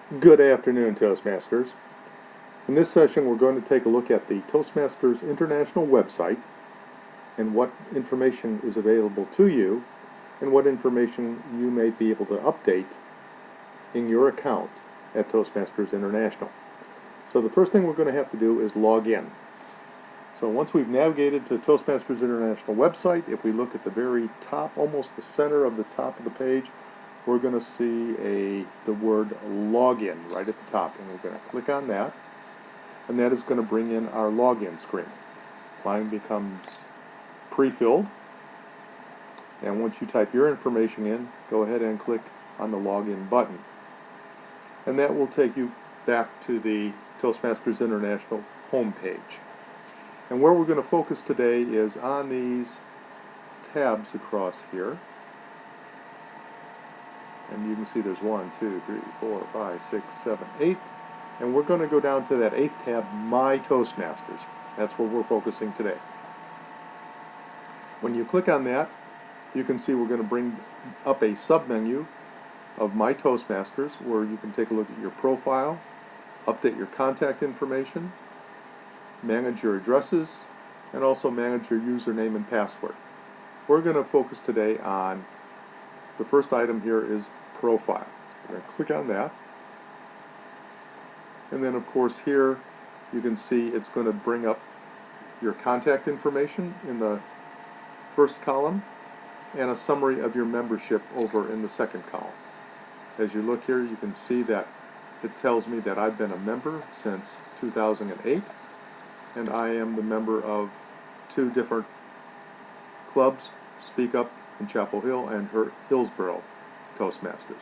Good afternoon, Toastmasters. In this session, we're going to take a look at the Toastmasters International website and what information is available to you and what information you may be able to update in your account at Toastmasters International. So the first thing we're going to have to do is log in. So once we've navigated to the Toastmasters International website, if we look at the very top, almost the center of the top of the page, we're going to see the word login right at the top, and we're going to click on that, and that is going to bring in our login screen. Mine becomes pre-filled, and once you type your information in, go ahead and click on the login button, and that will take you back to the Toastmasters International homepage. And where we're going to focus today is on these tabs across here. And you can see there's 1, 2, 3, 4, 5, 6, 7, 8. And we're going to go down to that 8th tab, My Toastmasters. That's where we're focusing today. When you click on that, you can see we're going to bring up a submenu of My Toastmasters where you can take a look at your profile, update your contact information, manage your addresses, and also manage your username and password. We're going to focus today on the first item here is profile. We're going to click on that. And then of course here you can see it's going to bring up your contact information in the first column and a summary of your membership over in the second column. As you look here, you can see that it tells me that I've been a member since 2008, and I am the member of 2 different clubs, Speak Up in Chapel Hill and Hillsborough Toastmasters.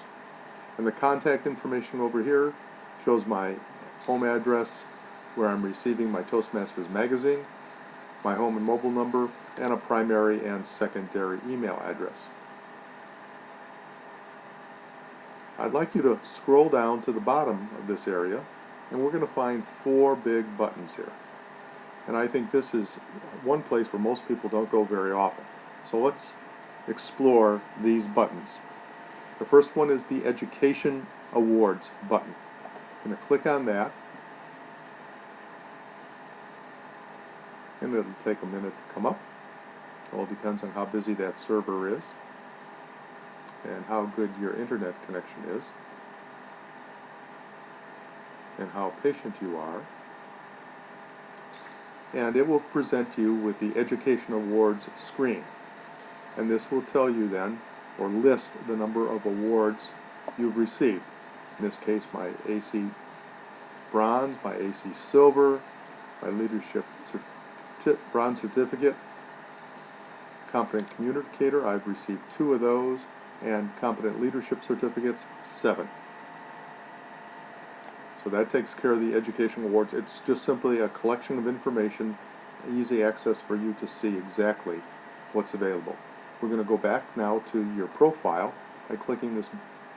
And the contact information over here shows my home address where I'm receiving my Toastmasters magazine, my home and mobile number, and a primary and secondary email address. I'd like you to scroll down to the bottom of this area, and we're going to find 4 big buttons here. And I think this is one place where most people don't go very often. So let's explore these buttons. The first one is the Education Awards button. I'm going to click on that, and it'll take a minute to come up. It all depends on how busy that server is and how good your internet connection is and how patient you are. And it will present you with the Education Awards screen. And this will tell you then, or list the number of awards you've received. In this case, my AC Bronze, my AC Silver, my Leadership Bronze Certificate, Competent Communicator, I've received 2 of those, and Competent Leadership Certificates, 7. So that takes care of the Education Awards. It's just simply a collection of information, easy access for you to see exactly what's available. We're going to go back now to your profile by clicking this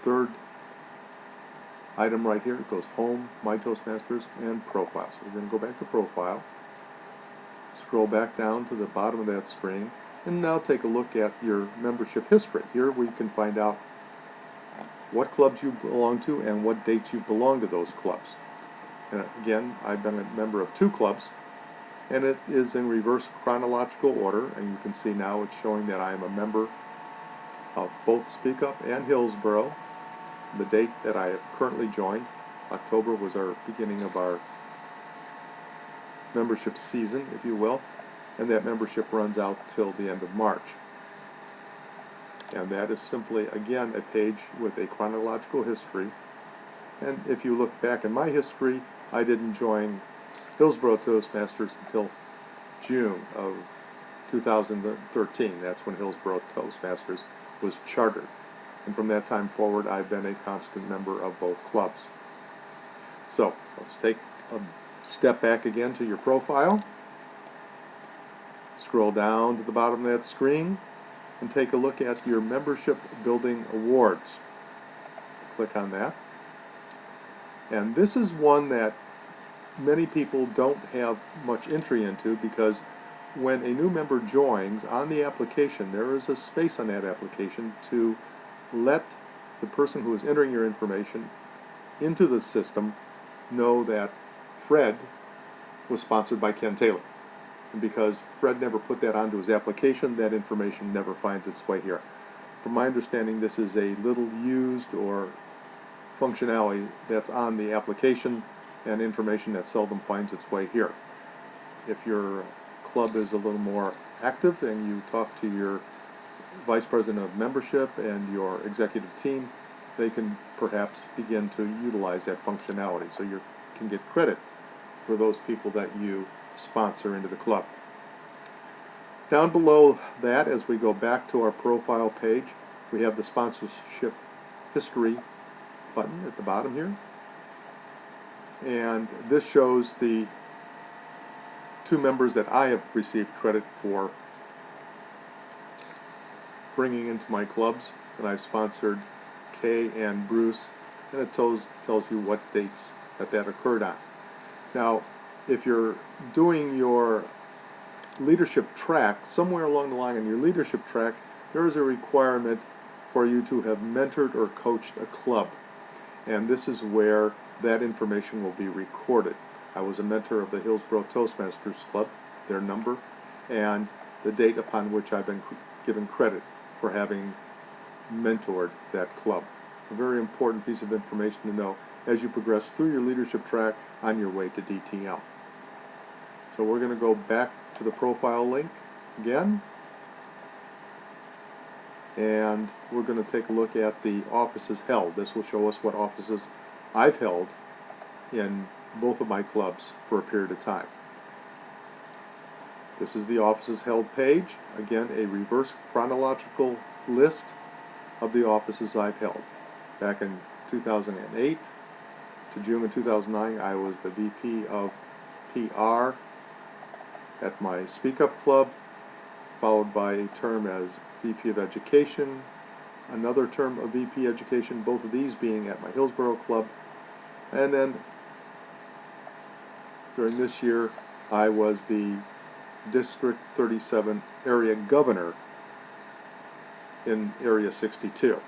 3rd item right here. It goes Home, My Toastmasters, and Profile. So we're going to go back to Profile, scroll back down to the bottom of that screen, and now take a look at your membership history. Here we can find out what clubs you belong to and what dates you belong to those clubs. And again, I've been a member of 2 clubs, and it is in reverse chronological order, and you can see now it's showing that I am a member of both Speak Up and Hillsborough. The date that I have currently joined, October, was our beginning of our membership season, if you will, and that membership runs out till the end of March. And that is simply, again, a page with a chronological history. And if you look back in my history, I didn't join Hillsborough Toastmasters until June of 2013. That's when Hillsborough Toastmasters was chartered. And from that time forward, I've been a constant member of both clubs. So let's take a step back again to your profile. Scroll down to the bottom of that screen and take a look at your Membership Building Awards. Click on that. And this is one that many people don't have much entry into, because when a new member joins, on the application there is a space on that application to let the person who is entering your information into the system know that Fred was sponsored by Ken Taylor. And because Fred never put that onto his application, that information never finds its way here. From my understanding, this is a little used or functionality that's on the application and information that seldom finds its way here. If your club is a little more active and you talk to your vice president of membership and your executive team, they can perhaps begin to utilize that functionality, so you can get credit for those people that you sponsor into the club. Down below that, as we go back to our profile page, we have the sponsorship history button at the bottom here, and this shows the 2 members that I have received credit for bringing into my clubs, and I've sponsored Kay and Bruce, and it tells you what dates that occurred on. Now, if you're doing your leadership track, somewhere along the line in your leadership track, there is a requirement for you to have mentored or coached a club, and this is where that information will be recorded. I was a mentor of the Hillsborough Toastmasters Club, their number, and the date upon which I've been given credit for having mentored that club. A very important piece of information to know as you progress through your leadership track on your way to DTM. So we're going to go back to the profile link again, and we're going to take a look at the offices held. This will show us what offices I've held in both of my clubs for a period of time. This is the offices held page. Again, a reverse chronological list of the offices I've held. Back in 2008 to June of 2009, I was the VP of PR at my Speak Up Club, followed by a term as VP of Education, another term of VP Education, both of these being at my Hillsborough Club, and then during this year I was the District 37 Area Governor in Area 62.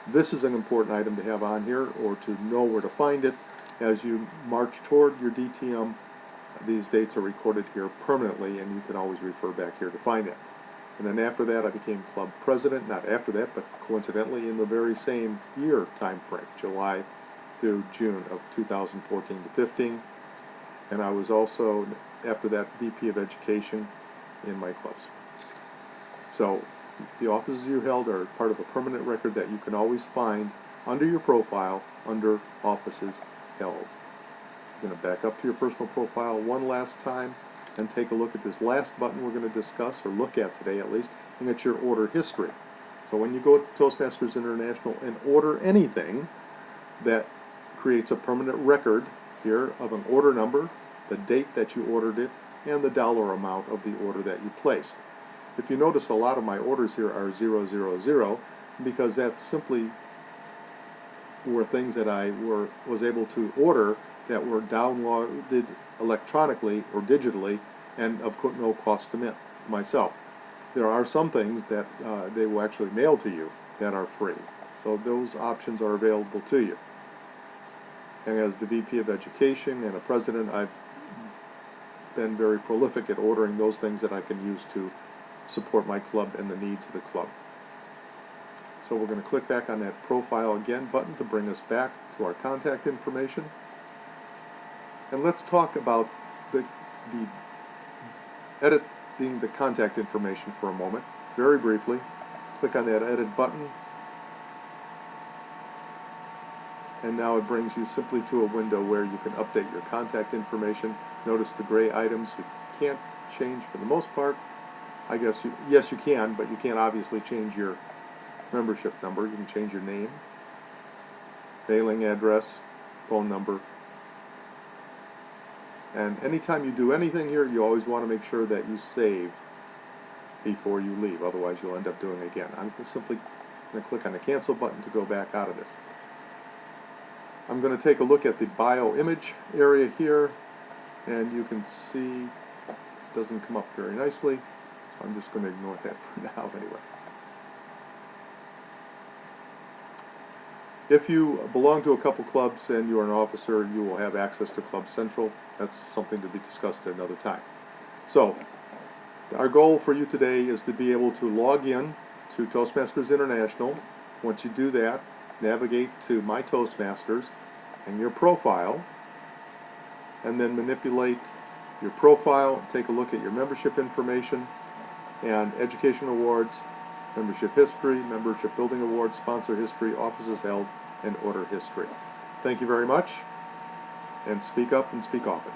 This is an important item to have on here, or to know where to find it as you march toward your DTM. These dates are recorded here permanently, and you can always refer back here to find it. And then after that, I became club president. Not after that, but coincidentally in the very same year time frame, July through June of 2014 to 15. And I was also, after that, VP of Education in my clubs. So the offices you held are part of a permanent record that you can always find under your profile under Offices Held. You're going to back up to your personal profile one last time and take a look at this last button we're going to discuss, or look at today at least, and it's your order history. So when you go to Toastmasters International and order anything, that creates a permanent record here of an order number, the date that you ordered it, and the dollar amount of the order that you placed. If you notice, a lot of my orders here are 000, because that simply were things that I was able to order that were downloaded electronically or digitally and of no cost to myself. There are some things that they will actually mail to you that are free. So those options are available to you. And as the VP of Education and a president, I've been very prolific at ordering those things that I can use to support my club and the needs of the club. So we're going to click back on that profile again button to bring us back to our contact information. And let's talk about the editing the contact information for a moment, very briefly. Click on that edit button, and now it brings you simply to a window where you can update your contact information. Notice the gray items you can't change for the most part. I guess yes you can, but you can't obviously change your membership number. You can change your name, mailing address, phone number. And anytime you do anything here, you always want to make sure that you save before you leave. Otherwise, you'll end up doing it again. I'm simply going to click on the cancel button to go back out of this. I'm going to take a look at the bio image area here, and you can see it doesn't come up very nicely. So I'm just going to ignore that for now anyway. If you belong to a couple clubs and you are an officer, you will have access to Club Central. That's something to be discussed at another time. So, our goal for you today is to be able to log in to Toastmasters International. Once you do that, navigate to My Toastmasters and your profile, and then manipulate your profile, take a look at your membership information and education awards, membership history, membership building awards, sponsor history, offices held, and order history. Thank you very much, and speak up and speak often.